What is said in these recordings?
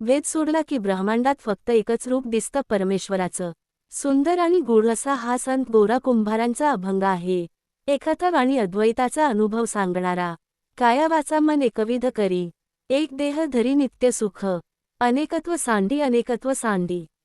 वेद सोडला की ब्रह्मांडात फक्त एकच रूप दिसतं परमेश्वराचं. सुंदर आणि गूढ असा हा संत गोरा कुंभारांचा अभंग आहे. एकत्व आणि अद्वैताचा अनुभव सांगणारा. काया वाचा मन एकविध करी, एक देह धरी नित्य सुख. अनेकत्व सांडी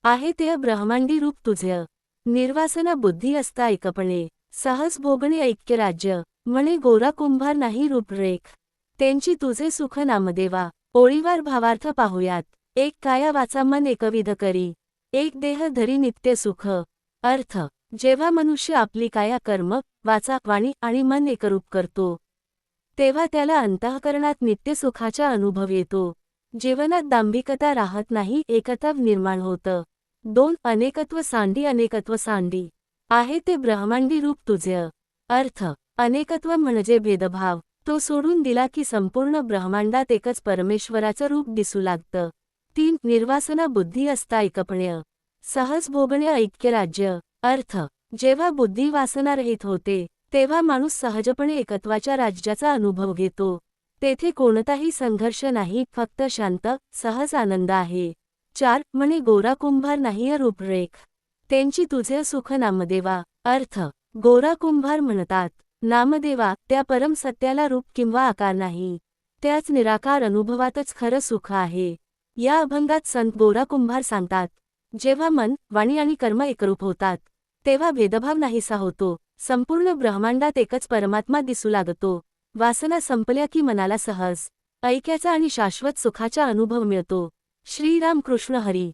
आहे ते ब्रह्मांडी रूप तुझे. निर्वासना बुद्धी असता एकपणे, सहज भोगणे ऐक्य राज्य. म्हणे गोरा कुंभार नाही रूपरेख, त्यांची तुझे सुख नामदेवा. ओळीवार भावार्थ पाहूयात. एक काया वाचा मन एकविध करी, एक देह धरी नित्य सुख. अर्थ, जेव्हा मनुष्य आपली काया कर्म, वाचा, वाणी आणि मन एकरूप करतो, तेव्हा त्याला अंतःकरणात नित्य सुखाचा अनुभव येतो. जीवनात दांभिकता राहत नाही, एकत्व निर्माण होतं. 2. अनेकत्व सांडी आहे ते ब्रह्मांडी रूप तुझे. अर्थ, अनेकत्व म्हणजे भेदभाव, तो सोडून दिला की संपूर्ण ब्रह्मांडात एकच परमेश्वराचं रूप दिसू लागतं. 3. निर्वासना बुद्धी असता एकपणे, सहज भोगणे ऐक्य राज्य. अर्थ, जेव्हा बुद्धी वासनारहित होते, तेव्हा माणूस सहजपणे एकत्वाच्या राज्याचा अनुभव घेतो. तेथे कोणताही संघर्ष नाही, फक्त शांत, सहज आनंद आहे. 4. म्हणे गोरा कुंभार नाही रूपरेख, त्यांची तुझे सुख नामदेवा. अर्थ, गोरा कुंभार म्हणतात, नामदेवा, त्या परम सत्याला रूप किंवा आकार नाही, त्याच निराकार अनुभवातच खरं सुख आहे. या अभंगात संत गोरा कुंभार सांगतात, जेव्हा मन, वाणी आणि कर्म एकरूप होतात, तेव्हा भेदभाव नाहीसा होतो. संपूर्ण ब्रह्मांडात एकच परमात्मा दिसू लागतो. वासना संपल्या की मनाला सहज, ऐक्याचा आणि शाश्वत सुखाचा अनुभव मिळतो. श्रीराम कृष्ण हरी.